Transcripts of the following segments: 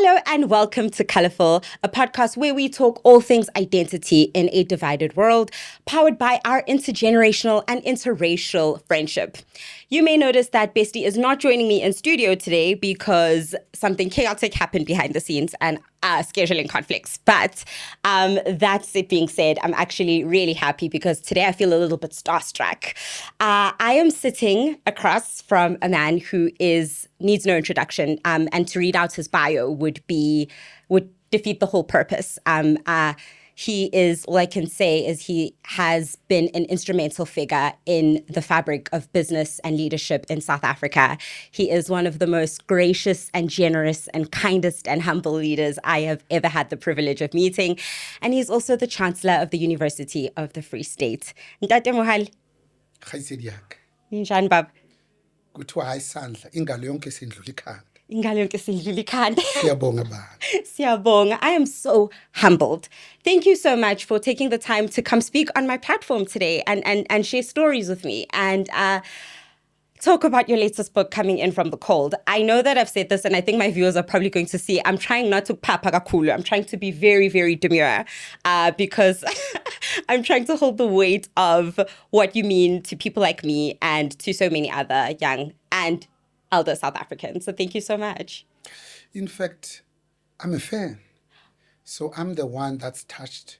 Hello and welcome to Colourful, a podcast where we talk all things identity in a divided world, powered by our intergenerational and interracial friendship. You may notice that Bestie is not joining me in studio today because something chaotic happened behind the scenes and scheduling conflicts. But that's it being said, I'm actually really happy because today I feel a little bit starstruck. I am sitting across from a man who needs no introduction, and to read out his bio would defeat the whole purpose. All I can say is he has been an instrumental figure in the fabric of business and leadership in South Africa. He is one of the most gracious and generous and kindest and humble leaders I have ever had the privilege of meeting. And he's also the Chancellor of the University of the Free State. Ntate Mohale. Ninjani baba? Kuthiwa hayi sandla ingalo yonke sendlula ikhanda. Ingalo yonke sendlula ikhanda. Siyabonga baba. Siyabonga. I am so humbled. Thank you so much for taking the time to come speak on my platform today and share stories with me and talk about your latest book, Coming In From the Cold. I know that I've said this and I think my viewers are probably going to see I'm trying not to papa kakulu. I'm trying to be very, very demure because I'm trying to hold the weight of what you mean to people like me and to so many other young and elder South Africans. So thank you so much. In fact, I'm a fan. So I'm the one that's touched,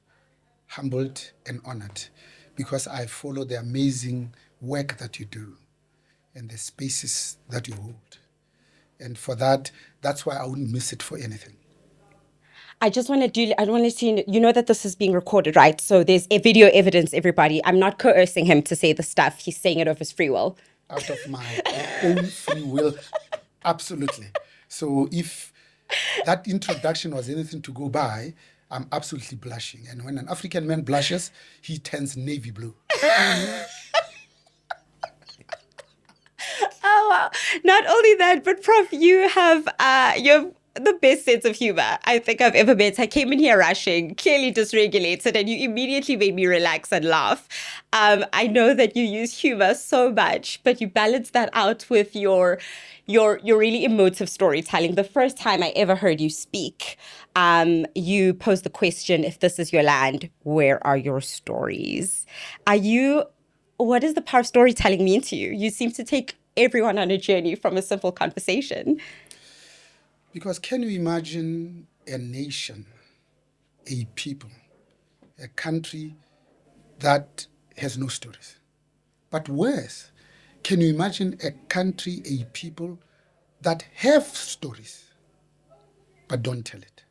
humbled, and honored because I follow the amazing work that you do and the spaces that you hold. And for that, that's why I wouldn't miss it for anything. I want to see, you know that this is being recorded, right? So there's a video evidence, everybody. I'm not coercing him to say the stuff. He's saying it of his free will. Out of my own free will, absolutely. So if that introduction was anything to go by, I'm absolutely blushing. And when an African man blushes, he turns navy blue. Oh, wow. Not only that, but Prof, you have the best sense of humor I think I've ever met. I came in here rushing, clearly dysregulated, and you immediately made me relax and laugh. I know that you use humor so much, but you balance that out with your really emotive storytelling. The first time I ever heard you speak, you posed the question, if this is your land, where are your stories? What does the power of storytelling mean to you? You seem to take everyone on a journey from a simple conversation. Because can you imagine a nation, a people, a country that has no stories? But worse, can you imagine a country, a people that have stories but don't tell it?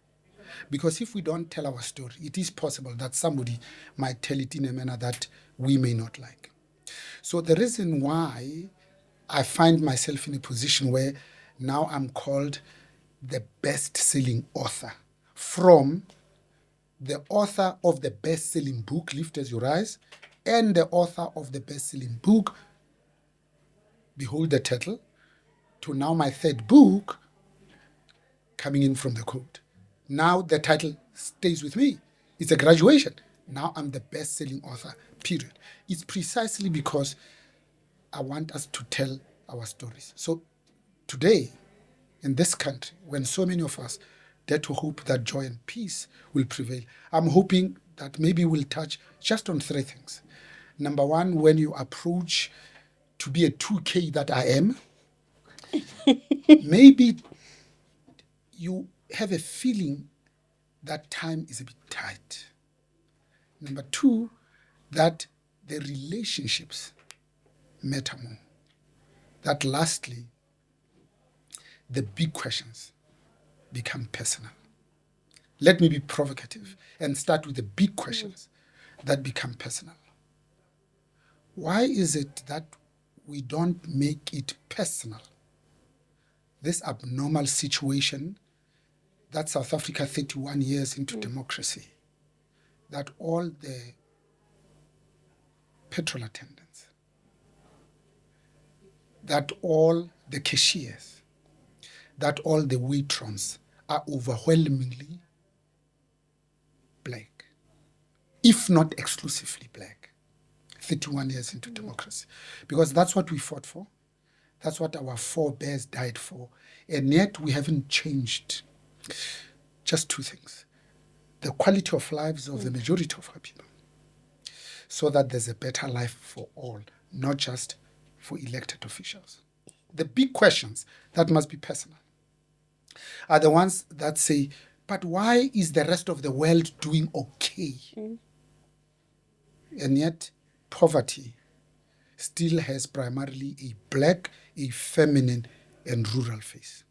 Because if we don't tell our story, it is possible that somebody might tell it in a manner that we may not like. So the reason why I find myself in a position where now I'm called the best-selling author, from the author of the best-selling book, Lift As You Rise, and the author of the best-selling book, Behold the Turtle, to now my third book, Coming In From the Cold. Now the title stays with me. It's a graduation. Now I'm the best-selling author, period. It's precisely because I want us to tell our stories. So today, in this country, when so many of us dare to hope that joy and peace will prevail, I'm hoping that maybe we'll touch just on three things. Number one, when you approach to be a 2K that I am, maybe you have a feeling that time is a bit tight. Number two, that the relationships matter more. That lastly, the big questions become personal. Let me be provocative and start with the big questions that become personal. Why is it that we don't make it personal? This abnormal situation that South Africa 31 years into democracy, that all the petrol attendants, that all the cashiers, that all the waitrons are overwhelmingly black, if not exclusively black, 31 years into democracy. Because that's what we fought for. That's what our forebears died for. And yet we haven't changed Just two things. The quality of lives of the majority of our people, so that there's a better life for all, not just for elected officials. The big questions that must be personal are the ones that say, but why is the rest of the world doing okay? And yet, poverty still has primarily a black, a feminine, and rural face.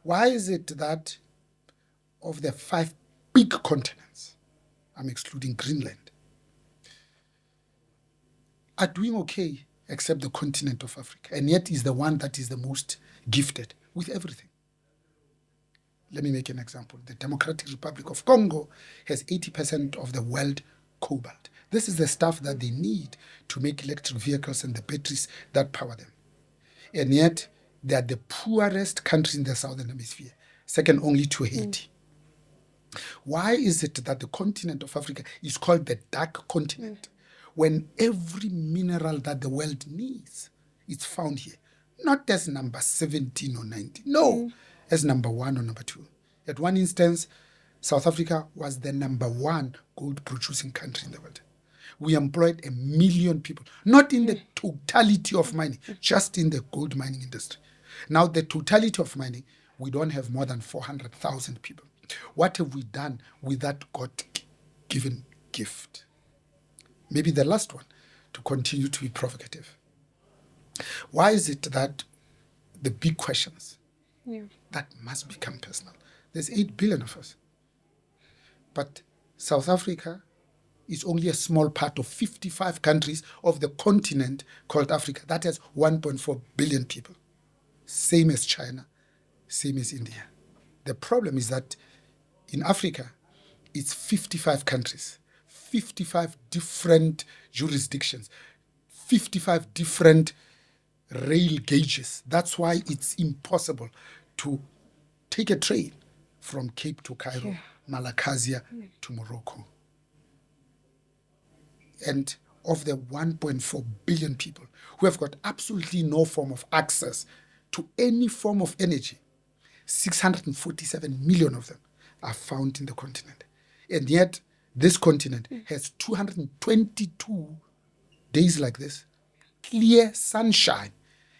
Why is it that of the 5 big continents, I'm excluding Greenland, are doing okay except the continent of Africa, and yet is the one that is the most gifted with everything? Let me make an example. The Democratic Republic of Congo has 80% of the world cobalt. This is the stuff that they need to make electric vehicles and the batteries that power them. And yet, they are the poorest country in the Southern Hemisphere, second only to Haiti. Why is it that the continent of Africa is called the dark continent when every mineral that the world needs is found here? Not as number 17 or 19. No, as number 1 or number 2. At one instance, South Africa was the number 1 gold-producing country in the world. We employed 1 million people, not in the totality of mining, just in the gold mining industry. Now, the totality of mining, we don't have more than 400,000 people. What have we done with that God-given gift? Maybe the last one, to continue to be provocative. Why is it that the big questions that must become personal? There's 8 billion of us. But South Africa is only a small part of 55 countries of the continent called Africa. That has 1.4 billion people. Same as China, same as India. The problem is that in Africa, it's 55 countries, 55 different jurisdictions, 55 different rail gauges. That's why it's impossible to take a train from Cape to Cairo, Malakazia to Morocco. And of the 1.4 billion people who have got absolutely no form of access to any form of energy, 647 million of them are found in the continent. And yet, this continent has 222 days like this, clear sunshine.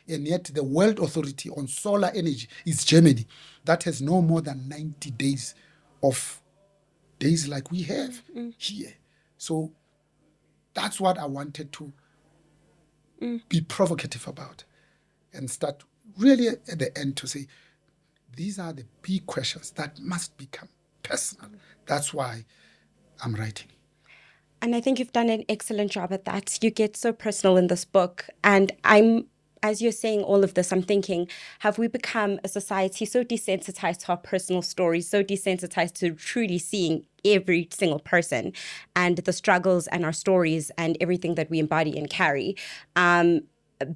And yet, the World Authority on Solar Energy is Germany. That has no more than 90 days of days like we have here. So that's what I wanted to be provocative about and start really at the end to say, these are the big questions that must become personal. That's why I'm writing. And I think you've done an excellent job at that. You get so personal in this book. And as you're saying all of this, I'm thinking, have we become a society so desensitized to our personal stories, so desensitized to truly seeing every single person and the struggles and our stories and everything that we embody and carry,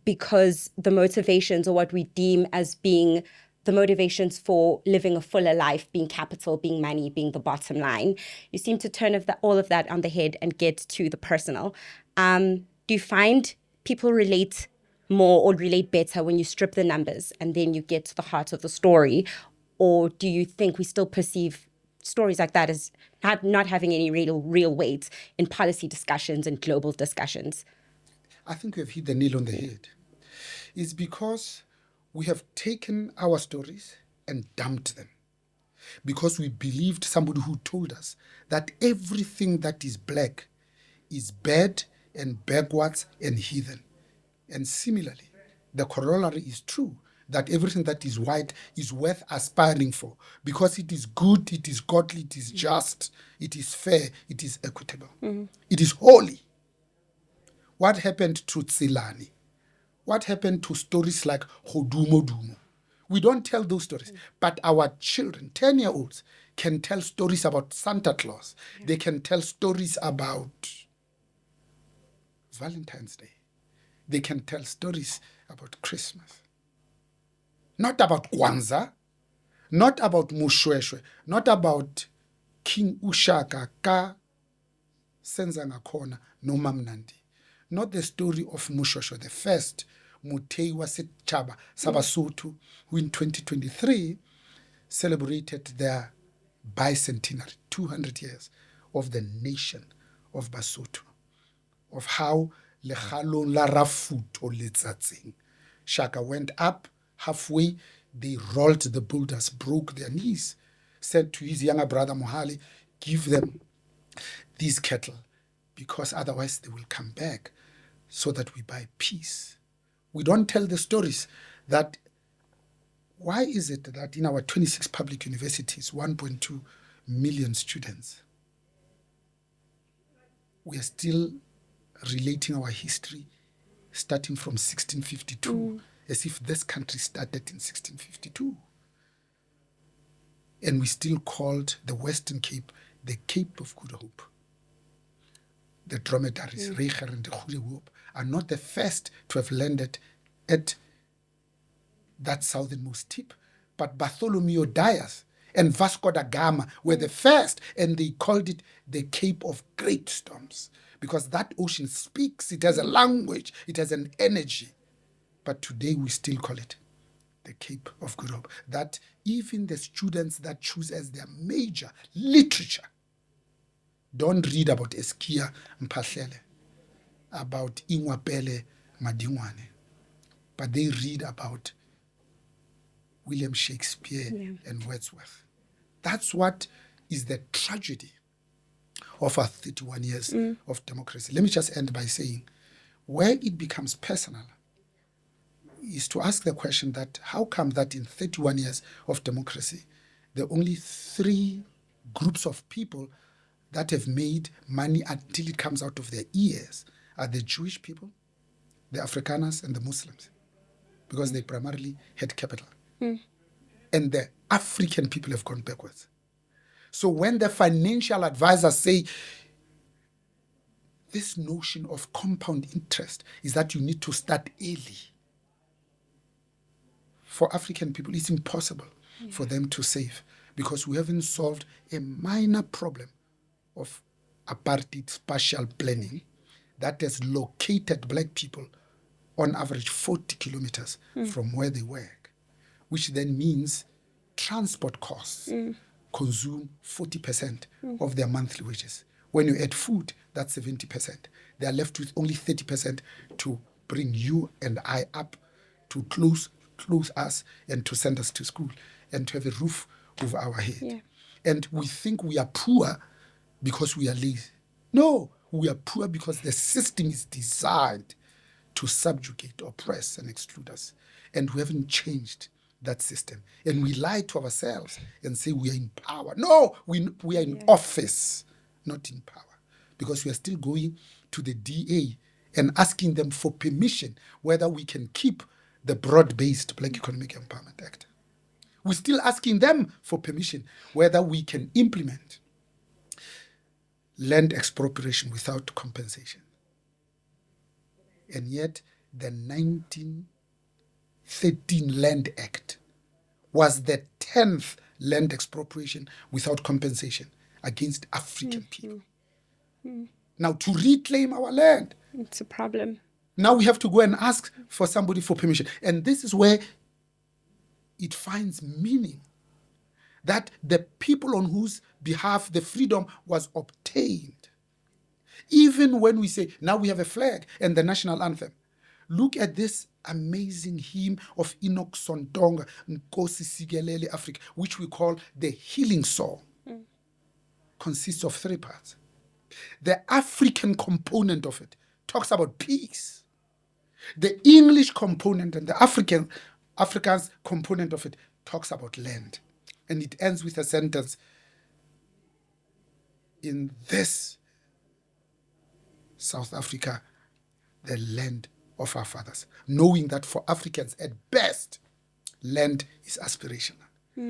because the motivations, or what we deem as being the motivations for living a fuller life, being capital, being money, being the bottom line, you seem to turn all of that on the head and get to the personal. Do you find people relate more or relate better when you strip the numbers and then you get to the heart of the story? Or do you think we still perceive stories like that as not having any real weight in policy discussions and global discussions? I think we have hit the nail on the head. It's because we have taken our stories and dumped them. Because we believed somebody who told us that everything that is black is bad and backwards and heathen. And similarly, the corollary is true, that everything that is white is worth aspiring for, because it is good, it is godly, it is just, it is fair, it is equitable. It is holy. What happened to Tsilani? What happened to stories like Hodumo Dumo? We don't tell those stories, but our children, 10-year-olds, can tell stories about Santa Claus. They can tell stories about Valentine's Day. They can tell stories about Christmas. Not about Kwanzaa, not about Mushweshwe, not about King Ushaka ka senza ngakhona noma mnandi. Not the story of Mushweshwe, the first Mutei wa Setjhaba sa Basotho, who in 2023 celebrated their bicentenary, 200 years of the nation of Basotho, of how Lekhalong la Rafuto Letsatsing. Shaka went up halfway, they rolled the boulders, broke their knees, said to his younger brother Mohale, give them these cattle, because otherwise they will come back, so that we buy peace. We don't tell the stories that why is it that in our 26 public universities, 1.2 million students, we are still relating our history starting from 1652, as if this country started in 1652. And we still called the Western Cape the Cape of Good Hope. The dromedaries, Reiger and the Goede Hoop, are not the first to have landed at that southernmost tip, but Bartholomew Dias and Vasco da Gama were the first, and they called it the Cape of Great Storms, because that ocean speaks, it has a language, it has an energy. But today we still call it the Cape of Good Hope. That even the students that choose as their major literature don't read about Eskia Mphahlele, about Ingwapele Madingwane, but they read about William Shakespeare and Wordsworth. That's what is the tragedy of our 31 years of democracy. Let me just end by saying, where it becomes personal is to ask the question that how come that in 31 years of democracy, there are only 3 groups of people that have made money until it comes out of their ears are the Jewish people, the Afrikaners, and the Muslims, because they primarily had capital. And the African people have gone backwards. So when the financial advisors say this notion of compound interest is that you need to start early, for African people, it's impossible for them to save, because we haven't solved a minor problem of apartheid spatial planning that has located black people on average 40 kilometers from where they work, which then means transport costs consume 40% of their monthly wages. When you add food, that's 70%. They are left with only 30% to bring you and I up, to clothe us and to send us to school and to have a roof over our head. And we think we are poor because we are lazy. No, we are poor because the system is designed to subjugate, oppress, and exclude us. And we haven't changed that system. And we lie to ourselves and say we are in power. No, we are in office, not in power. Because we are still going to the DA and asking them for permission whether we can keep the broad-based Black Economic Empowerment Act. We're still asking them for permission whether we can implement land expropriation without compensation. And yet, the 1913 Land Act was the 10th land expropriation without compensation against African people. Now, to reclaim our land, it's a problem. Now we have to go and ask for somebody for permission. And this is where it finds meaning, that the people on whose behalf the freedom was obtained, even when we say, now we have a flag and the national anthem, look at this amazing hymn of Enoch Sontonga, Nkosi Sikelele Africa, which we call the healing song, consists of 3 parts. The African component of it talks about peace. The English component and the Afrikaans component of it talks about land. And it ends with a sentence, in this South Africa, the land of our fathers, knowing that for Africans at best, land is aspirational.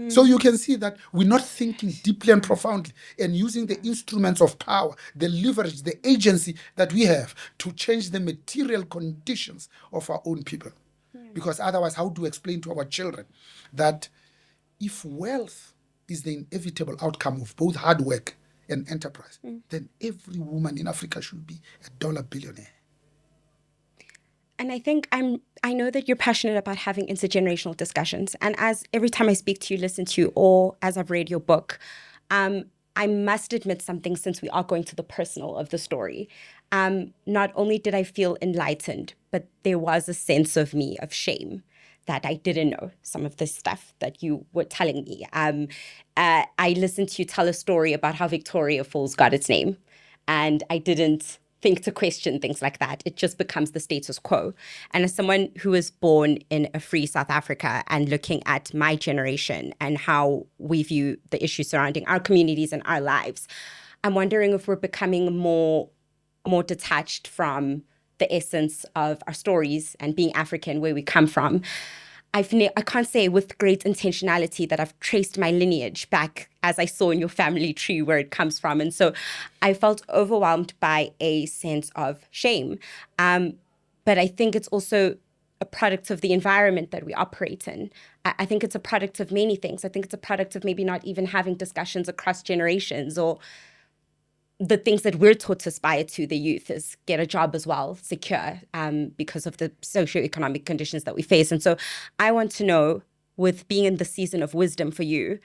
So you can see that we're not thinking deeply and profoundly and using the instruments of power, the leverage, the agency that we have to change the material conditions of our own people. Because otherwise, how do we explain to our children that if wealth is the inevitable outcome of both hard work and enterprise, then every woman in Africa should be a dollar billionaire? And I think I know that you're passionate about having intergenerational discussions. And as every time I speak to you, listen to you, or as I've read your book, I must admit something, since we are going to the personal of the story. Not only did I feel enlightened, but there was a sense of me of shame that I didn't know some of the stuff that you were telling me. I listened to you tell a story about how Victoria Falls got its name, and I didn't think to question things like that. It just becomes the status quo. And as someone who was born in a free South Africa and looking at my generation and how we view the issues surrounding our communities and our lives, I'm wondering if we're becoming more detached from the essence of our stories and being African, where we come from. I can't say with great intentionality that I've traced my lineage back, as I saw in your family tree, where it comes from. And so I felt overwhelmed by a sense of shame. But I think it's also a product of the environment that we operate in. I think it's a product of many things. I think it's a product of maybe not even having discussions across generations, or the things that we're taught to aspire to, the youth, is get a job as well, secure, because of the socioeconomic conditions that we face. And so I want to know, with being in the season of wisdom for you,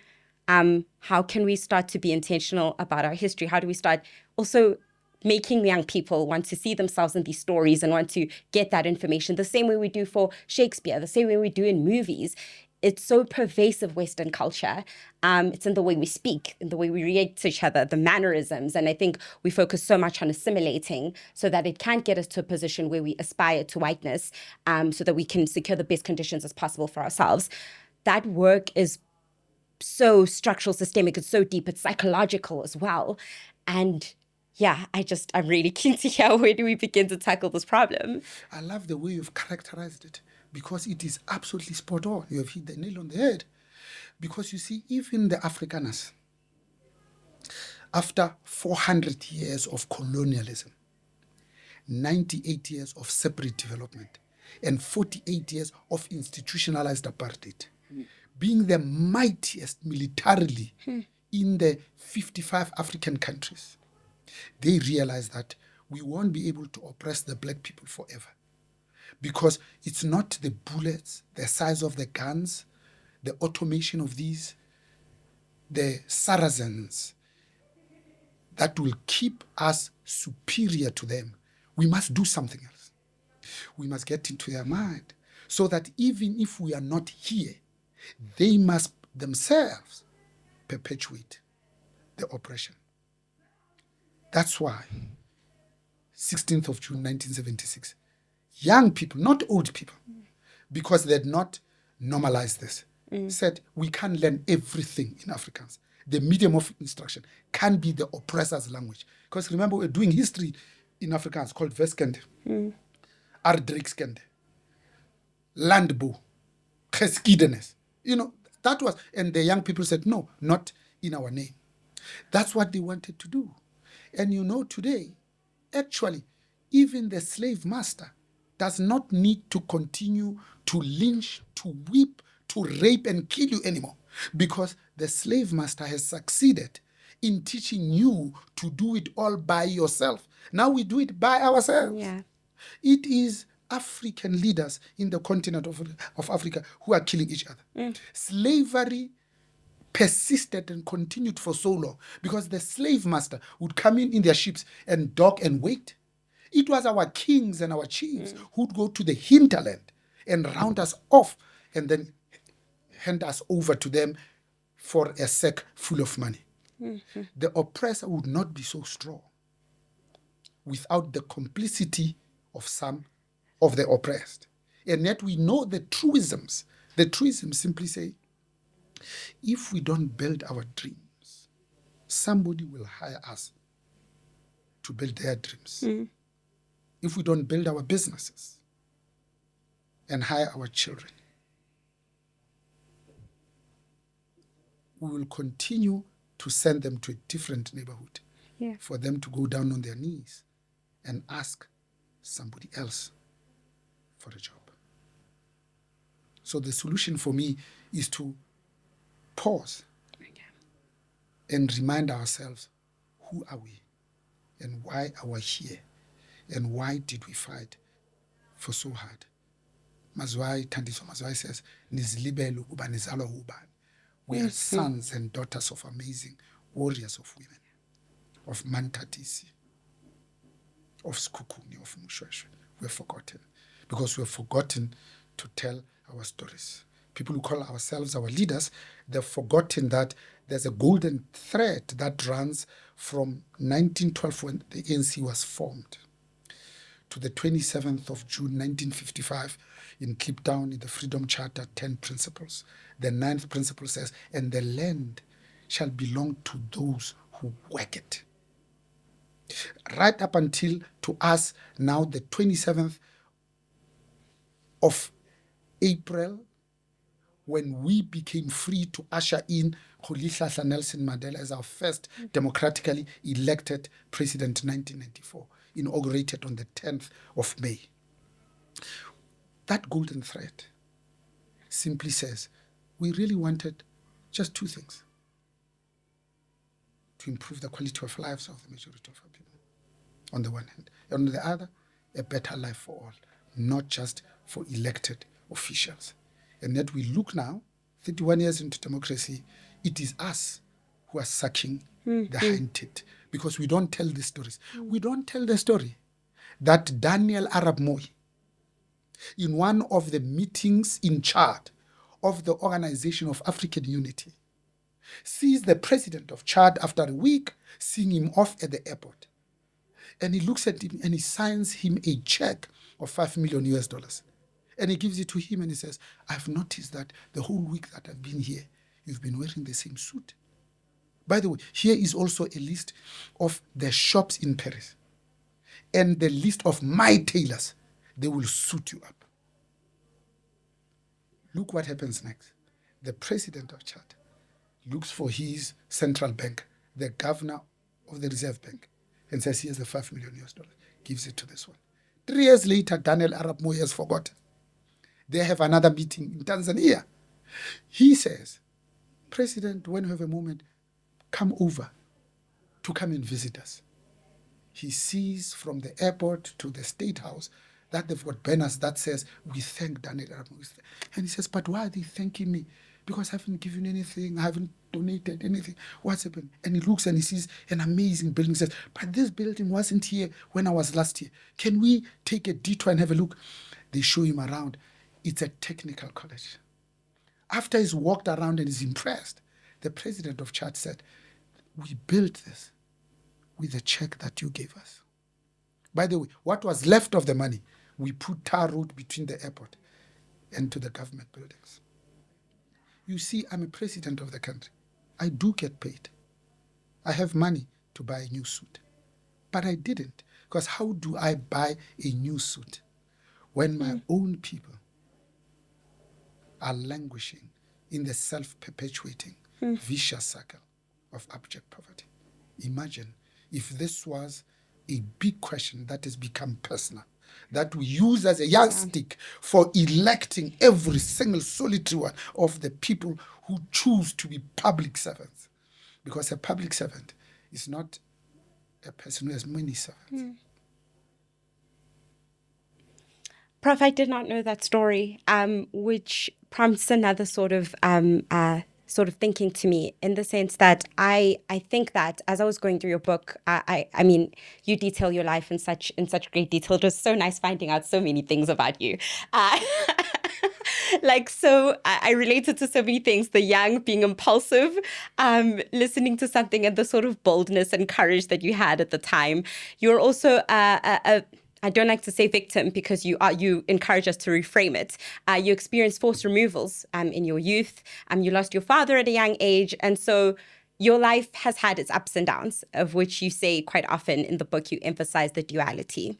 how can we start to be intentional about our history? How do we start also making young people want to see themselves in these stories and want to get that information the same way we do for Shakespeare, the same way we do in movies? It's so pervasive, Western culture. It's in the way we speak, in the way we react to each other, the mannerisms. And I think we focus so much on assimilating so that it can get us to a position where we aspire to whiteness, so that we can secure the best conditions as possible for ourselves. That work is so structural, systemic, it's so deep, it's psychological as well. And yeah, I'm really keen to hear, where do we begin to tackle this problem? I love the way you've characterized it, because it is absolutely spot on. You have hit the nail on the head. Because you see, even the Afrikaners, after 400 years of colonialism, 98 years of separate development, and 48 years of institutionalized apartheid, being the mightiest militarily in the 55 African countries, they realized that we won't be able to oppress the black people forever. Because it's not the bullets, the size of the guns, the automation of these, the Saracens, that will keep us superior to them. We must do something else. We must get into their mind, so that even if we are not here, they must themselves perpetuate the oppression. That's why 16th of June 1976, young people, not old people, because they had not normalized this, said we can't learn everything in Afrikaans. The medium of instruction can be the oppressor's language. Because remember, we're doing history in Afrikaans called Weskende, Aardrijkskende, Landbouw, Geschiedenis. That was, and the young people said, no, not in our name. That's what they wanted to do. And today, actually, even the slave master does not need to continue to lynch, to whip, to rape and kill you anymore, because the slave master has succeeded in teaching you to do it all by yourself. Now we do it by ourselves. Yeah. It is African leaders in the continent of Africa who are killing each other. Slavery persisted and continued for so long because the slave master would come in their ships and dock and wait. It was our kings and our chiefs who'd go to the hinterland and round us off and then hand us over to them for a sack full of money. The oppressor would not be so strong without the complicity of some of the oppressed. And yet we know the truisms. The truisms simply say, if we don't build our dreams, somebody will hire us to build their dreams. If we don't build our businesses and hire our children, we will continue to send them to a different neighborhood for them to go down on their knees and ask somebody else for a job. So the solution for me is to pause and remind ourselves, who are we and why are we here and why did we fight for so hard. Mazwai, Tandiso Mazwai says, Nizlibelu ukuba nizalwa ubani. We are sons and daughters of amazing warriors of women, of Mantatisi, of Skukuni, of Mushweshwe. We have forgotten, because we have forgotten to tell our stories. People who call ourselves our leaders, they've forgotten that there's a golden thread that runs from 1912, when the ANC was formed, to the 27th of June 1955 in Cape Town, in the Freedom Charter, 10 principles. The 9th principle says, and the land shall belong to those who work it. Right up until to us now, the 27th of April, when we became free to usher in Rolihlahla Nelson Mandela as our first democratically elected president in 1994, inaugurated on the 10th of May. That golden thread simply says, we really wanted just two things: to improve the quality of lives of the majority of our people, on the one hand, and on the other, a better life for all, not just for elected officials. And yet we look now, 31 years into democracy, it is us who are sucking the hind teeth, because we don't tell the stories. We don't tell the story that Daniel Arap Moi, in one of the meetings in Chad of the Organization of African Unity, sees the president of Chad after a week, seeing him off at the airport. And he looks at him and he signs him a check of $5 million US. And he gives it to him and he says, I've noticed that the whole week that I've been here, you've been wearing the same suit. By the way, here is also a list of the shops in Paris and the list of my tailors. They will suit you up. Look what happens next. The president of Chad looks for his central bank, the governor of the Reserve Bank, and says, here's the $5 million US. Gives it to this one. 3 years later, Daniel Arap Moi has forgotten. They have another meeting in Tanzania. He says, President, when you have a moment, come over to come and visit us. He sees from the airport to the State House that they've got banners that says, we thank Daniel Arap Moi. And he says, but why are they thanking me? Because I haven't given anything, I haven't donated anything. What's happened? And he looks and he sees an amazing building. He says, but this building wasn't here when I was last here. Can we take a detour and have a look? They show him around. It's a technical college. After he's walked around and is impressed, the president of Chad said, we built this with a check that you gave us. By the way, what was left of the money, we put tar road between the airport and to the government buildings. You see, I'm a president of the country. I do get paid. I have money to buy a new suit. But I didn't, because how do I buy a new suit when my own people are languishing in the self-perpetuating vicious cycle of abject poverty? Imagine if this was a big question that has become personal, that we use as a yardstick for electing every single solitary one of the people who choose to be public servants. Because a public servant is not a person who has many servants. Prof, I did not know that story, which prompts another sort of thinking to me, in the sense that I think that as I was going through your book, I mean, you detail your life in such great detail. It was so nice finding out so many things about you. I related to so many things: the young, being impulsive, listening to something, and the sort of boldness and courage that you had at the time. You're also I don't like to say victim, because you encourage us to reframe it. You experienced forced removals in your youth. You lost your father at a young age. And so your life has had its ups and downs, of which you say quite often in the book, you emphasize the duality.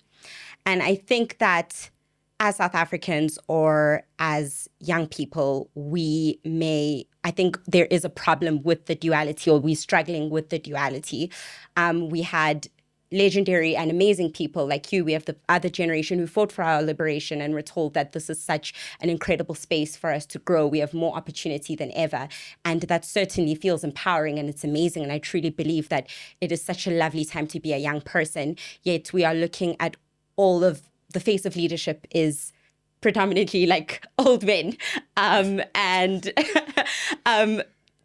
And I think that as South Africans or as young people, I think there is a problem with the duality, or we're struggling with the duality. We had legendary and amazing people like you. We have the other generation who fought for our liberation, and we're told that this is such an incredible space for us to grow. We have more opportunity than ever. And that certainly feels empowering, and it's amazing. And I truly believe that it is such a lovely time to be a young person. Yet we are looking at all of the face of leadership is predominantly like old men, and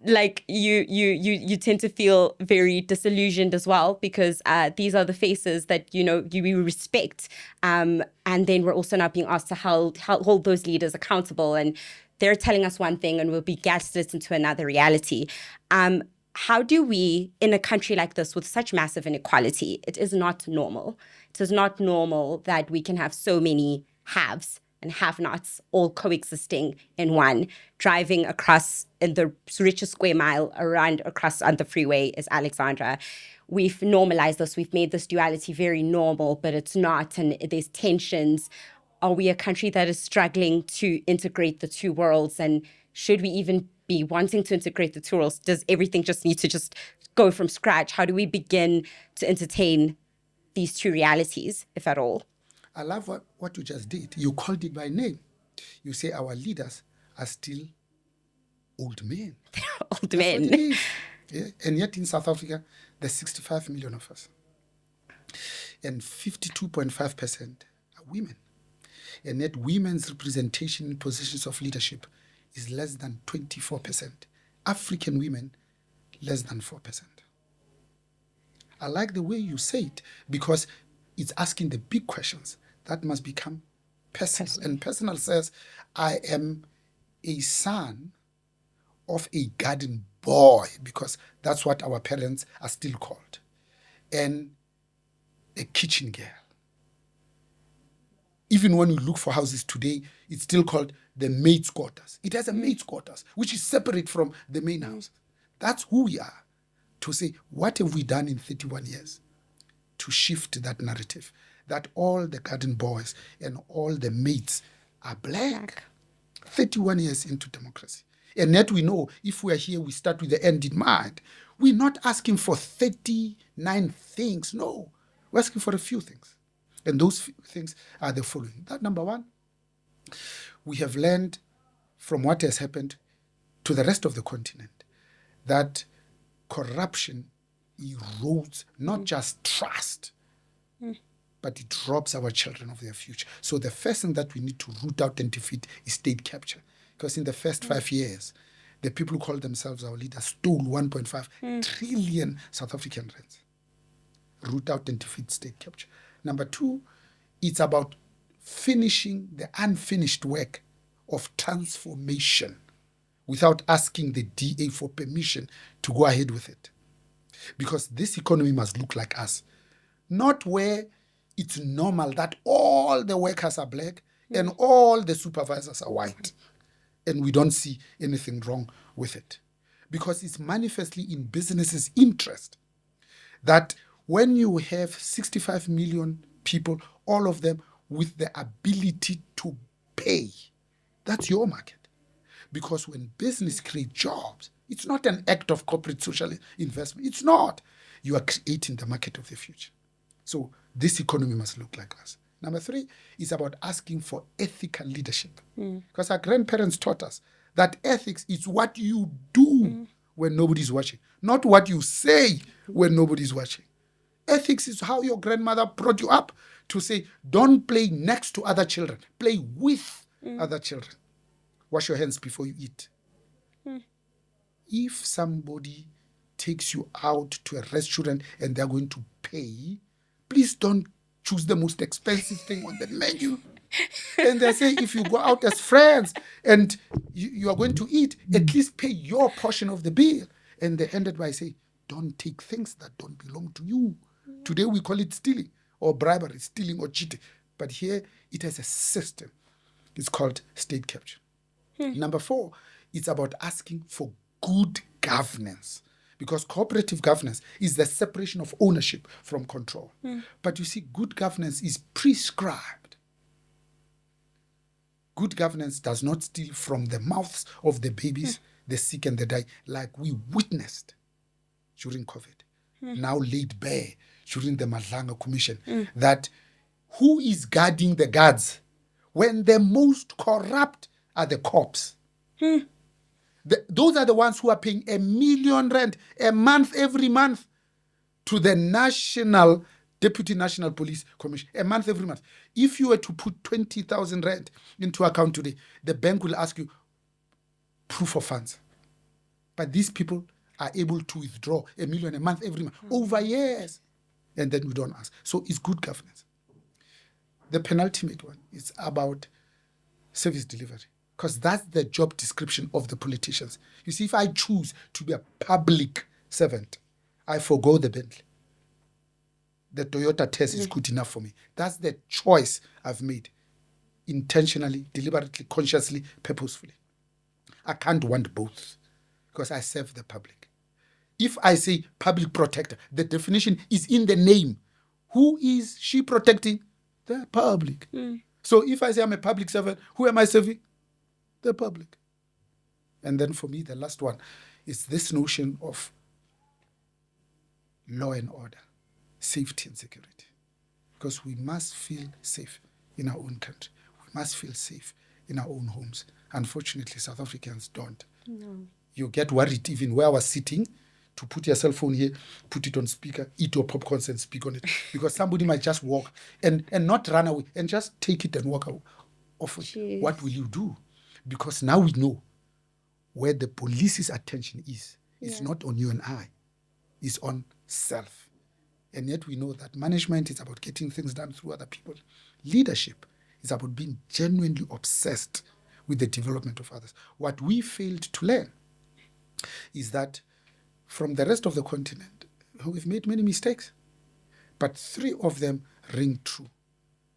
like you tend to feel very disillusioned as well, because these are the faces that you respect, and then we're also not being asked to hold those leaders accountable, and they're telling us one thing and we'll be gaslit into another reality. How do we, in a country like this with such massive inequality, it is not normal. It is not normal that we can have so many haves and have-nots all coexisting in one. Driving across in the richest square mile around across on the freeway is Alexandra. We've normalized this. We've made this duality very normal, but it's not, and there's tensions. Are we a country that is struggling to integrate the two worlds? And should we even be wanting to integrate the two worlds? Does everything just need to just go from scratch? How do we begin to entertain these two realities, if at all? I love what you just did. You called it by name. You say our leaders are still old men. Old men. Yeah? And yet in South Africa, there's 65 million of us. And 52.5% are women. And yet women's representation in positions of leadership is less than 24%. African women, less than 4%. I like the way you say it, because it's asking the big questions that must become personal. And personal says, I am a son of a garden boy, because that's what our parents are still called, and a kitchen girl. Even when we look for houses today, it's still called the maid's quarters. It has a maid's quarters, which is separate from the main house. That's who we are. To say, what have we done in 31 years to shift that narrative, that all the garden boys and all the maids are black? 31 years into democracy. And yet we know, if we are here, we start with the end in mind. We're not asking for 39 things. No, we're asking for a few things. And those things are the following. That number one, we have learned from what has happened to the rest of the continent that corruption erodes not just trust, but it robs our children of their future. So the first thing that we need to root out and defeat is state capture. Because in the first 5 years, the people who call themselves our leaders stole 1.5 trillion South African rands. Root out and defeat state capture. Number two, it's about finishing the unfinished work of transformation without asking the DA for permission to go ahead with it. Because this economy must look like us. Not where it's normal that all the workers are black and all the supervisors are white. And we don't see anything wrong with it. Because it's manifestly in businesses' interest that when you have 65 million people, all of them with the ability to pay, that's your market. Because when business creates jobs, it's not an act of corporate social investment. It's not. You are creating the market of the future. So this economy must look like us. Number three is about asking for ethical leadership. Because our grandparents taught us that ethics is what you do when nobody's watching, not what you say when nobody's watching. Ethics is how your grandmother brought you up to say, don't play next to other children. Play with other children. Wash your hands before you eat. If somebody takes you out to a restaurant and they're going to pay, please don't choose the most expensive thing on the menu. And they say, if you go out as friends and you are going to eat, at least pay your portion of the bill. And they ended by saying, don't take things that don't belong to you. Today we call it stealing or bribery, stealing or cheating. But here it has a system. It's called state capture. Number four, it's about asking for good governance. Because cooperative governance is the separation of ownership from control. But you see, good governance is prescribed. Good governance does not steal from the mouths of the babies, the sick and the dying, like we witnessed during COVID. Now laid bare during the Madlanga Commission, that who is guarding the guards when the most corrupt are the cops? Those are the ones who are paying R1 million a month, every month, to the National Deputy National Police Commission, a month every month. If you were to put 20,000 rand into account today, the bank will ask you proof of funds. But these people are able to withdraw 1 million a month every month over years, and then we don't ask. So it's good governance. The penultimate one is about service delivery, because that's the job description of the politicians. You see, if I choose to be a public servant, I forgo the Bentley. The Toyota test is good enough for me. That's the choice I've made, intentionally, deliberately, consciously, purposefully. I can't want both because I serve the public. If I say public protector, the definition is in the name. Who is she protecting? The public. So if I say I'm a public servant, who am I serving? The public. And then for me, the last one is this notion of law and order, safety and security. Because we must feel safe in our own country. We must feel safe in our own homes. Unfortunately, South Africans don't. No. You get worried even where I was sitting to put your cell phone here, put it on speaker, eat your popcorns and speak on it. Because somebody might just walk and not run away and just take it and walk off with it. What will you do? Because now we know where the police's attention is. It's not on you and I. It's on self. And yet we know that management is about getting things done through other people. Leadership is about being genuinely obsessed with the development of others. What we failed to learn is that from the rest of the continent, we've made many mistakes, but 3 of them ring true.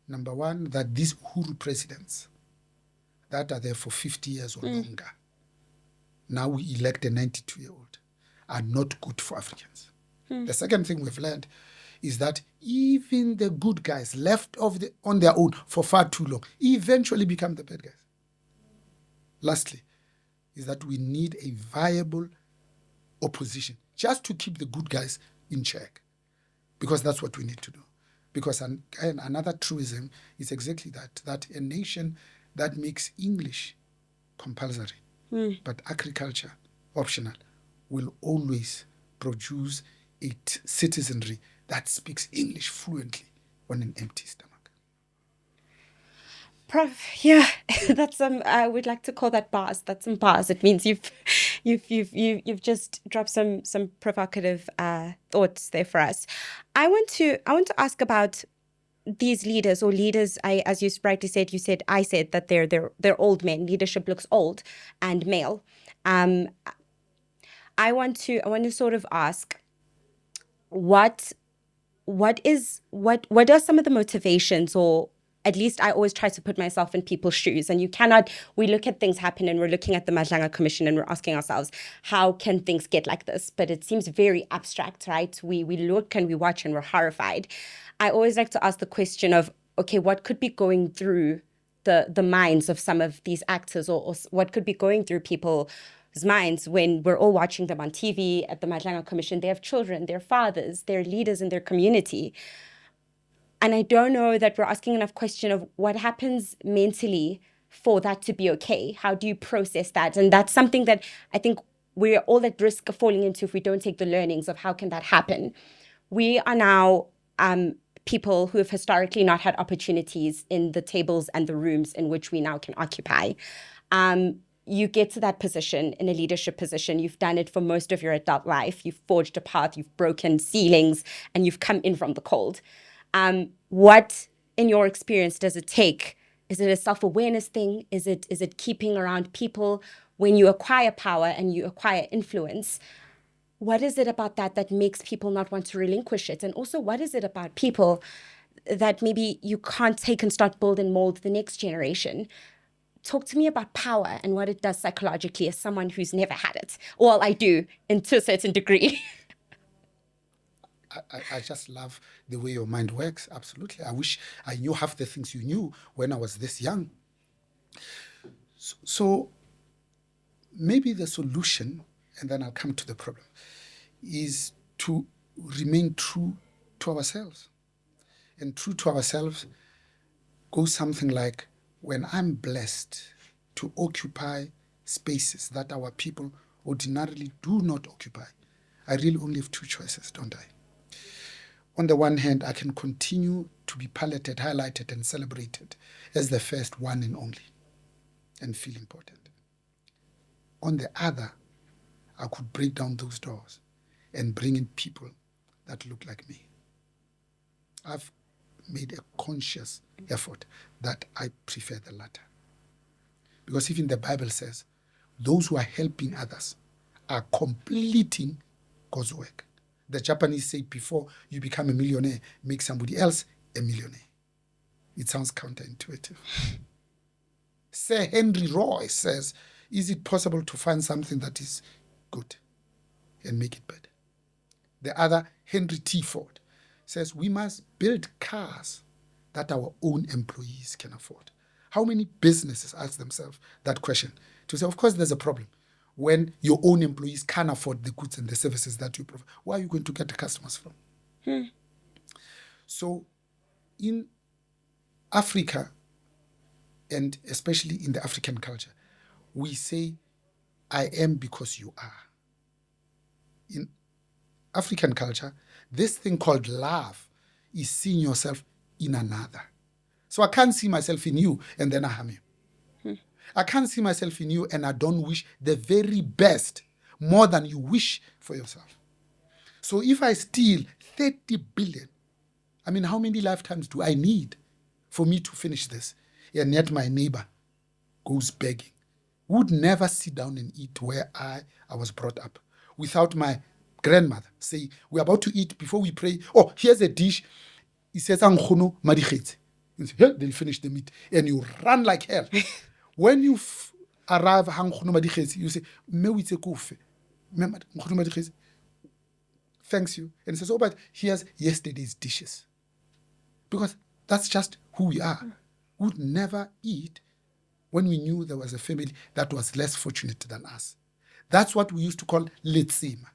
Number one, that these Uhuru presidents that are there for 50 years or longer, now we elect a 92-year-old, are not good for Africans. The second thing we've learned is that even the good guys left on their own for far too long eventually become the bad guys. Lastly, is that we need a viable opposition just to keep the good guys in check, because that's what we need to do. Because another truism is exactly that a nation that makes English compulsory but agriculture optional will always produce a citizenry that speaks English fluently on an empty stomach. Prof, that's I would like to call that bars. That's some bars. It means you've just dropped some provocative thoughts there for us. I want to ask about these leaders or leaders. As you rightly said, I said that they're old men. Leadership looks old and male. I want to sort of ask, what are some of the motivations, or at least I always try to put myself in people's shoes. And we look at things happen and we're looking at the Madlanga Commission and we're asking ourselves, how can things get like this? But it seems very abstract, right? We look and we watch and we're horrified. I always like to ask the question of, okay, what could be going through the minds of some of these actors, or what could be going through people's minds when we're all watching them on TV at the Madlanga Commission? They have children, they're fathers, they're leaders in their community. And I don't know that we're asking enough question of what happens mentally for that to be okay. How do you process that? And that's something that I think we're all at risk of falling into if we don't take the learnings of how can that happen. We are now people who have historically not had opportunities in the tables and the rooms in which we now can occupy. You get to that position, in a leadership position. You've done it for most of your adult life. You've forged a path, you've broken ceilings, and you've come in from the cold. What, in your experience, does it take? Is it a self-awareness thing? Is it keeping around people? When you acquire power and you acquire influence, what is it about that makes people not want to relinquish it? And also, what is it about people that maybe you can't take and start build and mold the next generation? Talk to me about power and what it does psychologically as someone who's never had it. Well, I do, and to a certain degree. I just love the way your mind works. Absolutely. I wish I knew half the things you knew when I was this young. So maybe the solution, and then I'll come to the problem, is to remain true to ourselves. And true to ourselves goes something like, when I'm blessed to occupy spaces that our people ordinarily do not occupy, I really only have 2 choices, don't I? on the one hand, I can continue to be palleted, highlighted, and celebrated as the first, one and only, and feel important. On the other, I could break down those doors and bring in people that look like me. I've made a conscious effort that I prefer the latter. Because even the Bible says, those who are helping others are completing God's work. The Japanese say, before you become a millionaire, make somebody else a millionaire. It sounds counterintuitive. Sir Henry Roy says, is it possible to find something that is good and make it better? The other, Henry T. Ford, says we must build cars that our own employees can afford. How many businesses ask themselves that question? To say, of course, there's a problem. When your own employees can't afford the goods and the services that you provide, where are you going to get the customers from? So in Africa, and especially in the African culture, we say, I am because you are. In African culture, this thing called love is seeing yourself in another. So I can't see myself in you and then I harm you. I can't see myself in you and I don't wish the very best more than you wish for yourself. So if I steal 30 billion, I mean, how many lifetimes do I need for me to finish this? And yet my neighbor goes begging. Would never sit down and eat where I was brought up without my grandmother say, we're about to eat before we pray. Oh, here's a dish. It says, "Angkhono madikgetsi." They'll finish the meat. And you run like hell. When you arrive, "Angkhono madikgetsi," you say, "Me witse kufe." "Angkhono madikgetsi." Thanks you. And it says, oh, but here's yesterday's dishes. Because that's just who we are. We would never eat when we knew there was a family that was less fortunate than us. That's what we used to call letsima.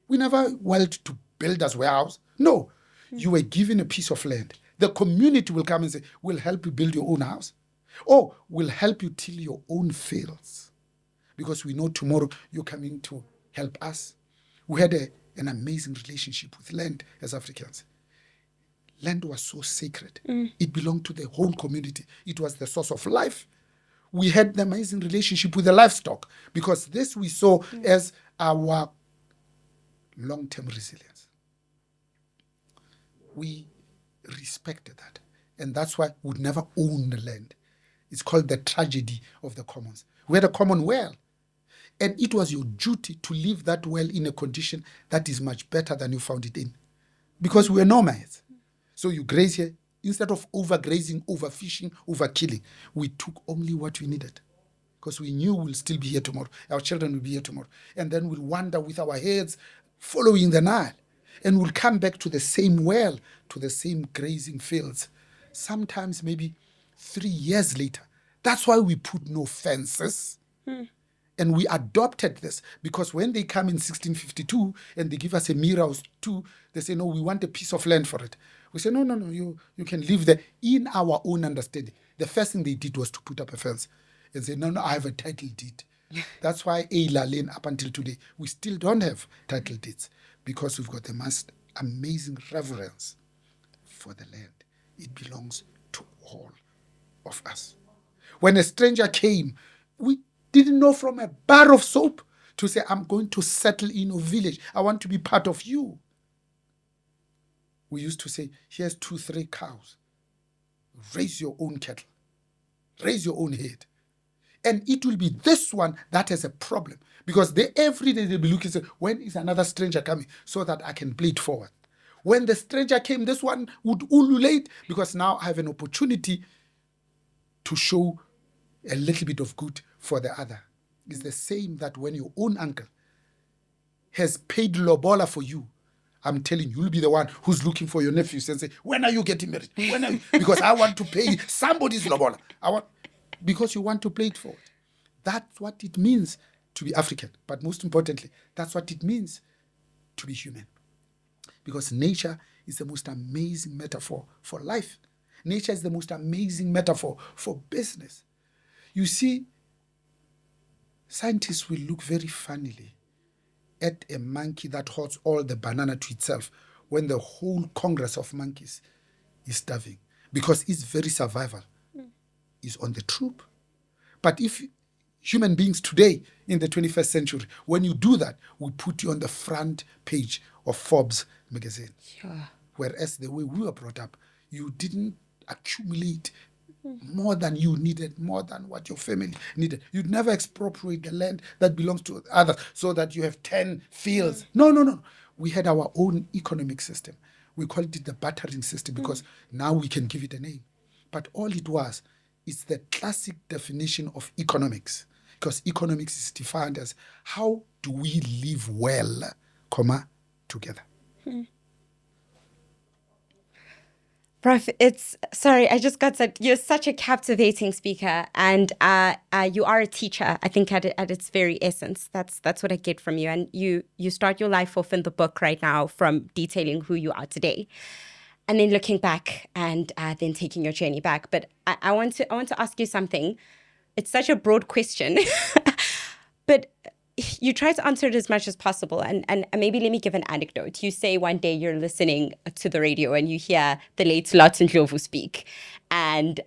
We never wanted to build us warehouse. No, you were given a piece of land. The community will come and say, we'll help you build your own house. Or we'll help you till your own fields. Because we know tomorrow you're coming to help us. We had an amazing relationship with land as Africans. Land was so sacred. It belonged to the whole community. It was the source of life. We had an amazing relationship with the livestock because this we saw as our long-term resilience. We respected that. And that's why we would never own the land. It's called the tragedy of the commons. We had a common well. And it was your duty to leave that well in a condition that is much better than you found it in. Because we were nomads. So you graze here. Instead of overgrazing, overfishing, overkilling, we took only what we needed. Because we knew we'll still be here tomorrow. Our children will be here tomorrow. And then we'll wander with our heads following the Nile. And we'll come back to the same well, to the same grazing fields. Sometimes maybe 3 years later. That's why we put no fences. And we adopted this because when they come in 1652 and they give us a mirror too, they say, no, we want a piece of land for it. We say, no, you can live there in our own understanding. The first thing they did was to put up a fence and say, no, I have a title deed. That's why Eila Lane, up until today, we still don't have title deeds because we've got the most amazing reverence for the land. It belongs to all of us. When a stranger came, we didn't know from a bar of soap to say, I'm going to settle in your village. I want to be part of you. We used to say, here's 2-3 cows. Raise your own cattle. Raise your own head. And it will be this one that has a problem. Because every day they'll be looking and say, when is another stranger coming so that I can play it forward? When the stranger came, this one would ululate because now I have an opportunity to show a little bit of good for the other. It's the same that when your own uncle has paid lobola for you, I'm telling you, you'll be the one who's looking for your nephews and say, when are you getting married? When are you? Because I want to pay somebody's lobola. Because you want to play it forward. That's what it means to be African. But most importantly, that's what it means to be human. Because nature is the most amazing metaphor for life. Nature is the most amazing metaphor for business. You see, scientists will look very funnily at a monkey that holds all the banana to itself when the whole Congress of monkeys is starving, because its very survival is on the troop. But if human beings today in the 21st century, when you do that, we put you on the front page of Forbes magazine. Sure. Whereas the way we were brought up, you didn't accumulate more than you needed, more than what your family needed. You'd never expropriate the land that belongs to others so that you have 10 fields. No. We had our own economic system. We called it the bartering system because now we can give it a name. But all it was is the classic definition of economics, because economics is defined as how do we live well, together. Prof, I just got said, you're such a captivating speaker, and you are a teacher, I think, at its very essence. That's what I get from you. And you start your life off in the book right now from detailing who you are today, and then looking back and then taking your journey back. But I want to ask you something. It's such a broad question, but you try to answer it as much as possible. And maybe let me give an anecdote. You say one day you're listening to the radio and you hear the late Lotso Ndlovu speak. And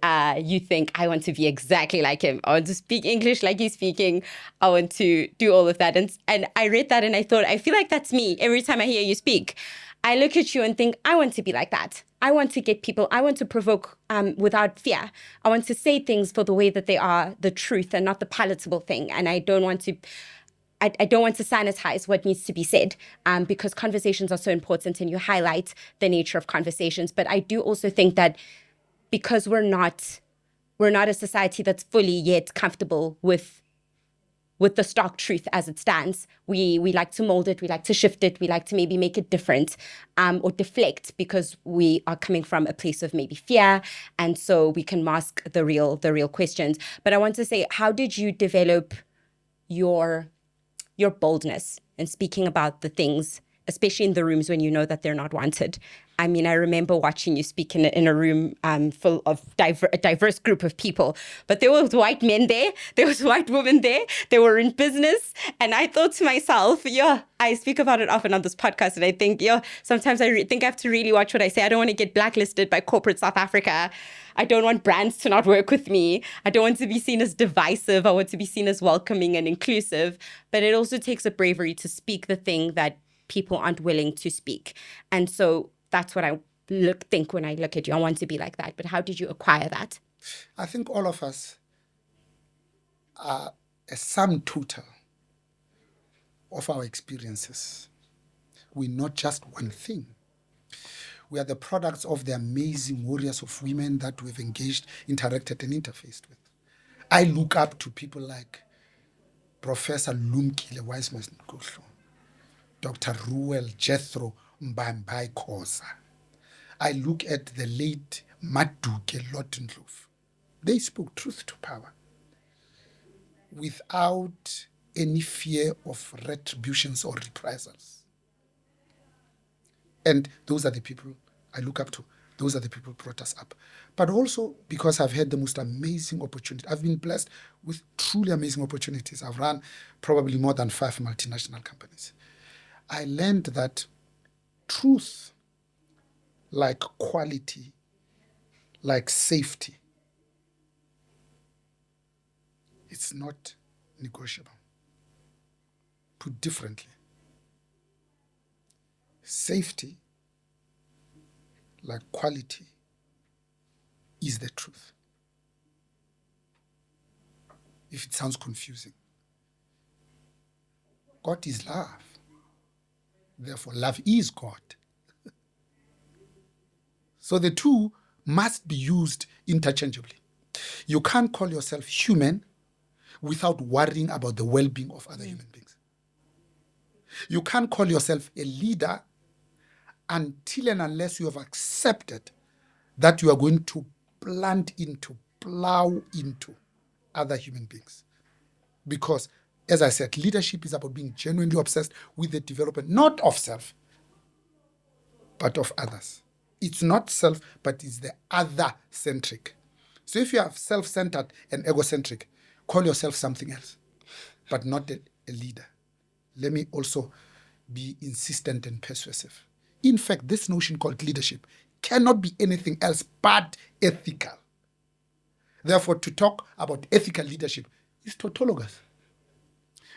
you think, I want to be exactly like him. I want to speak English like he's speaking. I want to do all of that. And I read that and I thought, I feel like that's me every time I hear you speak. I look at you and think, I want to be like that. I want to get people, I want to provoke without fear. I want to say things for the way that they are, the truth and not the palatable thing. And I don't want to sanitize what needs to be said, because conversations are so important and you highlight the nature of conversations. But I do also think that because we're not a society that's fully yet comfortable with the stark truth as it stands, we like to mold it, we like to shift it, we like to maybe make it different, or deflect because we are coming from a place of maybe fear, and so we can mask the real questions. But I want to say, how did you develop your boldness in speaking about the things, especially in the rooms when you know that they're not wanted? I mean, I remember watching you speak in a room full of a diverse group of people, but there was white men there, there was white women there, they were in business. And I thought to myself, I speak about it often on this podcast, and I think, sometimes I think I have to really watch what I say. I don't want to get blacklisted by corporate South Africa. I don't want brands to not work with me. I don't want to be seen as divisive. I want to be seen as welcoming and inclusive. But it also takes a bravery to speak the thing that people aren't willing to speak. And so that's what I think when I look at you. I want to be like that. But how did you acquire that? I think all of us are a sum total of our experiences. We're not just one thing. We are the products of the amazing warriors of women that we've engaged, interacted, and interfaced with. I look up to people like Professor Lumkile Wiseman Nkohlo, Dr. Ruel Jethro Mbambai Khoza. I look at the late Maduke Lotendlof. They spoke truth to power without any fear of retributions or reprisals. And those are the people I look up to. Those are the people who brought us up. But also because I've had the most amazing opportunity. I've been blessed with truly amazing opportunities. I've run probably more than 5 multinational companies. I learned that truth, like quality, like safety, it's not negotiable. Put differently, safety, like quality, is the truth. If it sounds confusing, God is love. Therefore, love is God. So the two must be used interchangeably. You can't call yourself human without worrying about the well-being of other human beings. You can't call yourself a leader until and unless you have accepted that you are going to plow into other human beings. Because, as I said, leadership is about being genuinely obsessed with the development, not of self, but of others. It's not self, but it's the other-centric. So if you are self-centered and egocentric, call yourself something else, but not a leader. Let me also be insistent and persuasive. In fact, this notion called leadership cannot be anything else but ethical. Therefore, to talk about ethical leadership is tautologous,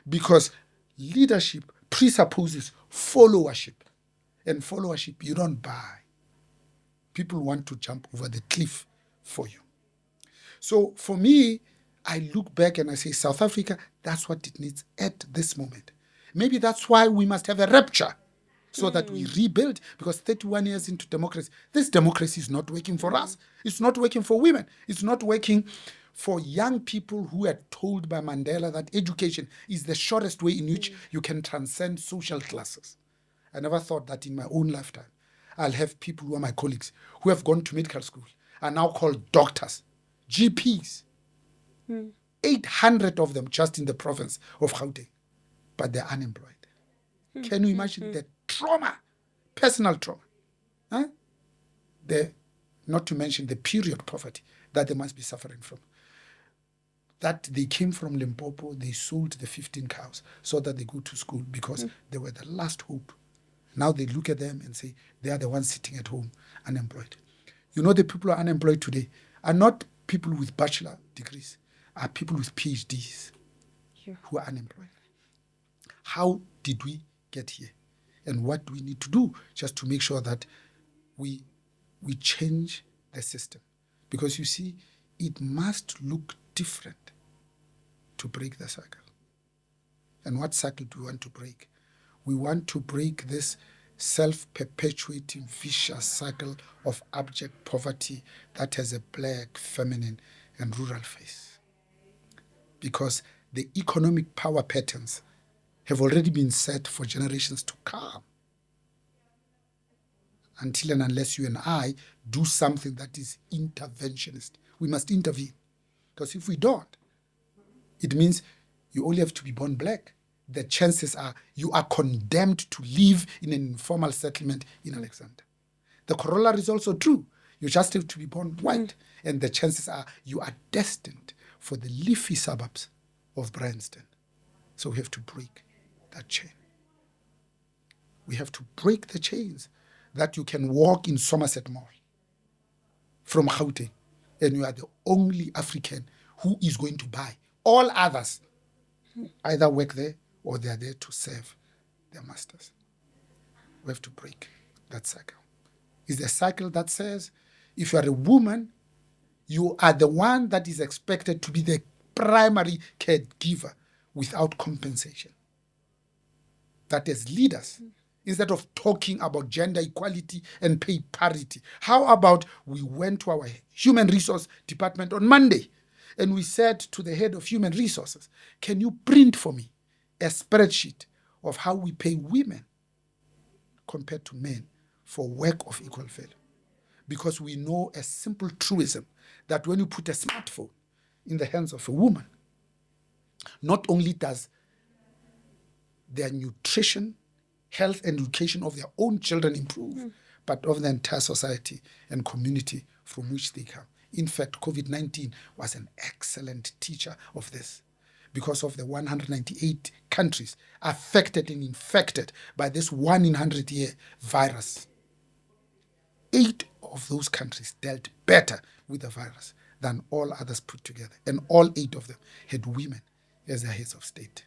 because leadership presupposes followership, and followership you don't buy. People want to jump over the cliff for you. So for me, I look back and I say, South Africa, that's what it needs at this moment. Maybe that's why we must have a rupture, so that we rebuild, because 31 years into democracy, this democracy is not working for us. It's not working for women. It's not working for young people who are told by Mandela that education is the shortest way in which you can transcend social classes. I never thought that in my own lifetime I'll have people who are my colleagues who have gone to medical school are now called doctors, GPs. 800 of them just in the province of Gauteng, but they're unemployed. Can you imagine the trauma, personal trauma? Huh? Not to mention the period poverty that they must be suffering from. That they came from Limpopo, they sold the 15 cows so that they go to school because they were the last hope. Now they look at them and say they are the ones sitting at home unemployed. You know, the people who are unemployed today are not people with bachelor degrees, are people with PhDs who are unemployed. How did we get here? And what do we need to do just to make sure that we change the system? Because you see, it must look different to break the cycle. And what cycle do we want to break? We want to break this self-perpetuating vicious cycle of abject poverty that has a black, feminine, and rural face. Because the economic power patterns have already been set for generations to come. Until and unless you and I do something that is interventionist. We must intervene. Because if we don't, it means you only have to be born black. The chances are you are condemned to live in an informal settlement in Alexander. The corollary is also true. You just have to be born white. And the chances are you are destined for the leafy suburbs of Bryanston. So we have to break that chain. We have to break the chains that you can walk in Somerset Mall from Gauteng and you are the only African who is going to buy. All others either work there or they are there to serve their masters. We have to break that cycle. It's a cycle that says if you are a woman, you are the one that is expected to be the primary caregiver without compensation. That as leaders, instead of talking about gender equality and pay parity, how about we went to our human resource department on Monday and we said to the head of human resources, can you print for me a spreadsheet of how we pay women compared to men for work of equal value? Because we know a simple truism that when you put a smartphone in the hands of a woman, not only does their nutrition, health, and education of their own children improve, but of the entire society and community from which they come. In fact, COVID-19 was an excellent teacher of this because of the 198 countries affected and infected by this 1 in 100-year virus. 8 of those countries dealt better with the virus than all others put together. And all 8 of them had women as their heads of state.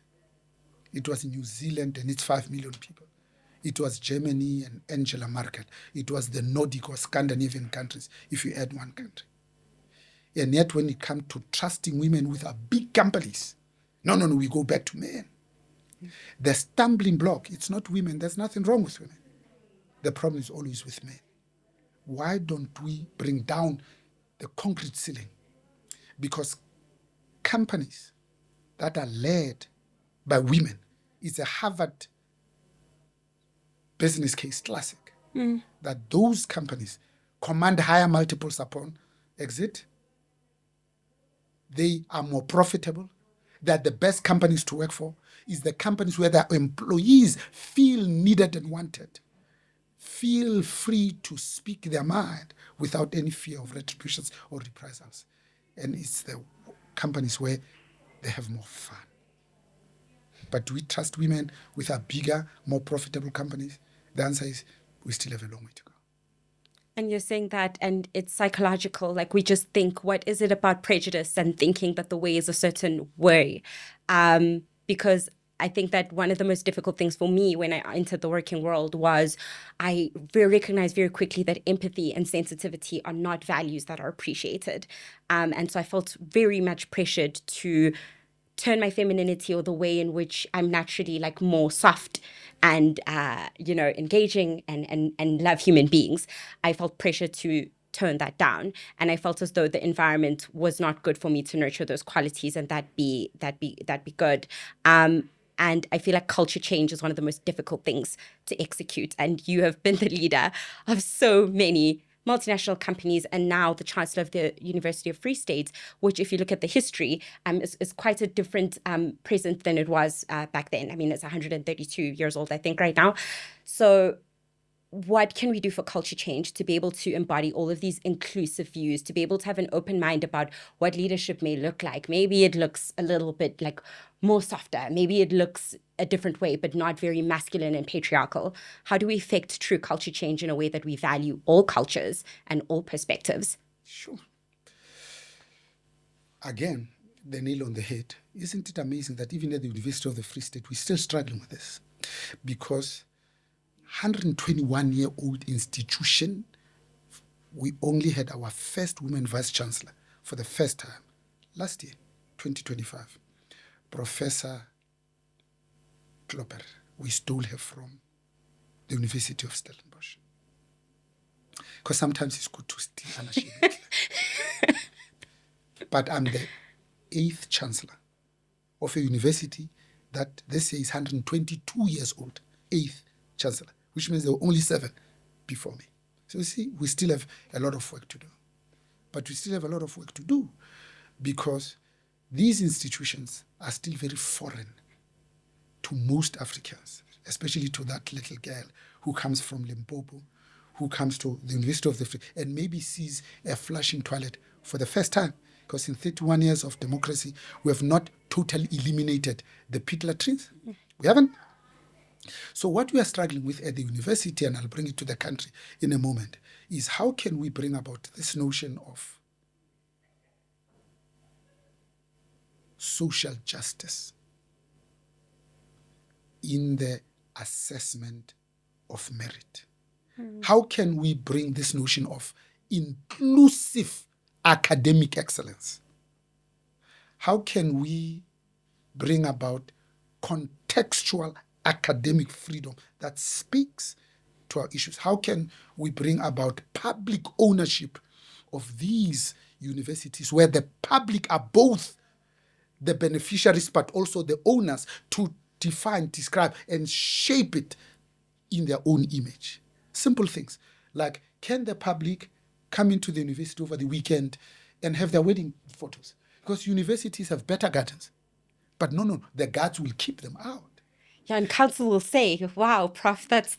It was New Zealand and its 5 million people. It was Germany and Angela Merkel. It was the Nordic or Scandinavian countries, if you add one country. And yet when it comes to trusting women with our big companies, no, we go back to men. The stumbling block, it's not women. There's nothing wrong with women. The problem is always with men. Why don't we bring down the concrete ceiling? Because companies that are led by women is a Harvard business case classic. That those companies command higher multiples upon exit. They are more profitable. They're the best companies to work for. Is the companies where their employees feel needed and wanted, feel free to speak their mind without any fear of retributions or reprisals. And it's the companies where they have more fun. But do we trust women with our bigger, more profitable companies? The answer is we still have a long way to go. And you're saying that, and it's psychological, like we just think, what is it about prejudice and thinking that the way is a certain way? Because I think that one of the most difficult things for me when I entered the working world was I recognized very quickly that empathy and sensitivity are not values that are appreciated. And so I felt very much pressured to turn my femininity, or the way in which I'm naturally like more soft and engaging and love human beings. I felt pressure to turn that down, and I felt as though the environment was not good for me to nurture those qualities and that be good. And I feel like culture change is one of the most difficult things to execute. And you have been the leader of so many multinational companies, and now the Chancellor of the University of Free State, which, if you look at the history, is quite a different present than it was back then. I mean, it's 132 years old, I think, right now. So what can we do for culture change to be able to embody all of these inclusive views, to be able to have an open mind about what leadership may look like? Maybe it looks a little bit like more softer. Maybe it looks a different way, but not very masculine and patriarchal. How do we effect true culture change in a way that we value all cultures and all perspectives? Sure. Again, the nail on the head. Isn't it amazing that even at the University of the Free State, we're still struggling with this? Because 121-year-old institution, we only had our first woman vice-chancellor for the first time last year, 2025. Professor Klopper, we stole her from the University of Stellenbosch. Because sometimes it's good to steal unashamedly. But I'm the 8th chancellor of a university that this year is 122 years old, 8th chancellor, which means there were only 7 before me. So you see, we still have a lot of work to do. But we still have a lot of work to do because these institutions are still very foreign to most Africans, especially to that little girl who comes from Limpopo, who comes to the University of the Free and maybe sees a flushing toilet for the first time. Because in 31 years of democracy, we have not totally eliminated the pit latrines. We haven't. So what we are struggling with at the university, and I'll bring it to the country in a moment, is how can we bring about this notion of social justice in the assessment of merit? How can we bring this notion of inclusive academic excellence? How can we bring about contextual academic freedom that speaks to our issues? How can we bring about public ownership of these universities where the public are both the beneficiaries but also the owners to define, describe, and shape it in their own image? Simple things like, can the public come into the university over the weekend and have their wedding photos? Because universities have better gardens. But no, the guards will keep them out. Yeah, and council will say, wow, Prof, that's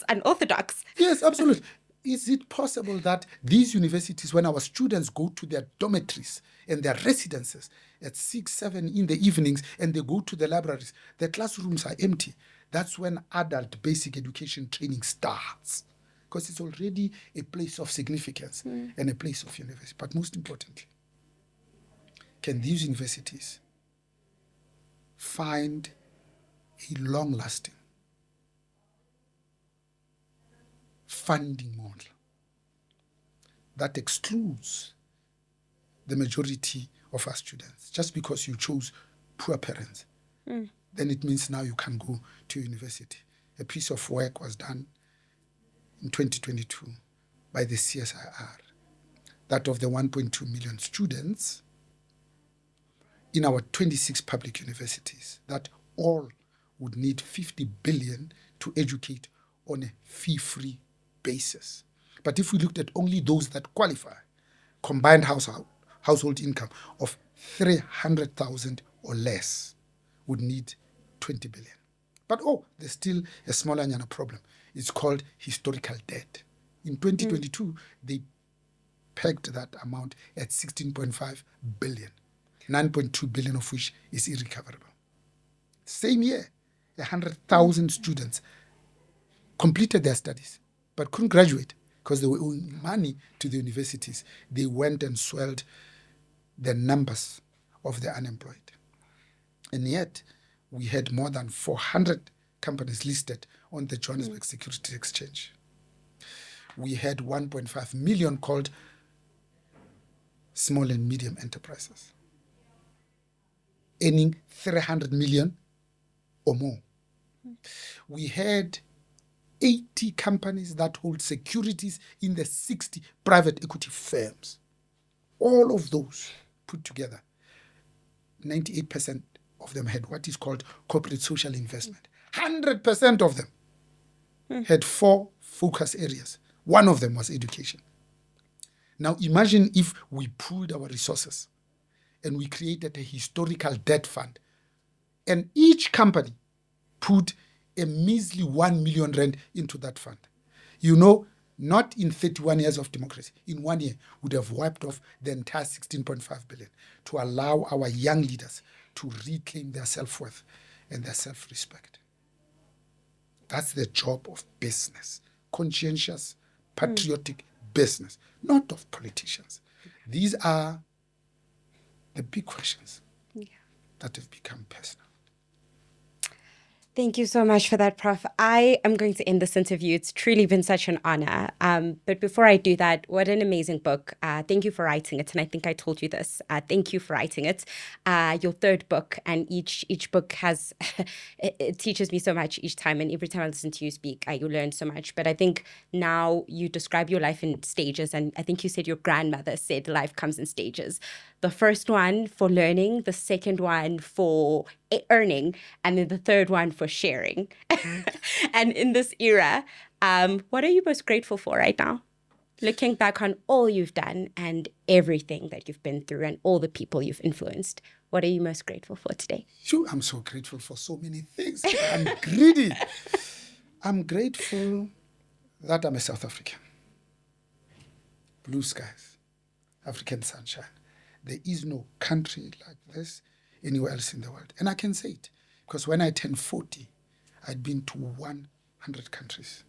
unorthodox. Yes, absolutely. Is it possible that these universities, when our students go to their dormitories and their residences at 6, 7 in the evenings, and they go to the libraries, the classrooms are empty? That's when adult basic education training starts, because it's already a place of significance and a place of university. But most importantly, can these universities find a long-lasting funding model that excludes the majority of our students? Just because you chose poor parents, then it means now you can go to university. A piece of work was done in 2022 by the CSIR, that of the 1.2 million students in our 26 public universities, that all would need 50 billion to educate on a fee-free basis. But if we looked at only those that qualify, combined household income of 300,000 or less would need 20 billion. But there's still a smaller problem. It's called historical debt. In 2022, they pegged that amount at 16.5 billion, 9.2 billion of which is irrecoverable. Same year, 100,000 students completed their studies but couldn't graduate because they were owing money to the universities. They went and swelled the numbers of the unemployed. And yet, we had more than 400 companies listed on the Johannesburg Securities Exchange. We had 1.5 million called small and medium enterprises, earning 300 million or more. We had 80 companies that hold securities in the 60 private equity firms. All of those put together, 98% of them had what is called corporate social investment. 100% of them had 4 focus areas. One of them was education. Now imagine if we pooled our resources and we created a historical debt fund, and each company put a measly 1 million rand into that fund. You know, not in 31 years of democracy, in 1 year, would have wiped off the entire 16.5 billion to allow our young leaders to reclaim their self-worth and their self-respect. That's the job of business, conscientious, patriotic business, not of politicians. These are the big questions that have become personal. Thank you so much for that, Prof. I am going to end this interview. It's truly been such an honor. But before I do that, what an amazing book. Thank you for writing it. And I think I told you this. Thank you for writing it. Your third book, and each book has, it teaches me so much each time. And every time I listen to you speak, you learn so much. But I think now you describe your life in stages. And I think you said your grandmother said life comes in stages. The first one for learning, the second one for earning, and then the third one for sharing. And in this era, what are you most grateful for right now? Looking back on all you've done and everything that you've been through and all the people you've influenced, what are you most grateful for today? Sure, I'm so grateful for so many things. I'm greedy. I'm grateful that I'm a South African. Blue skies, African sunshine. There is no country like this anywhere else in the world. And I can say it because when I turned 40, I'd been to 100 countries.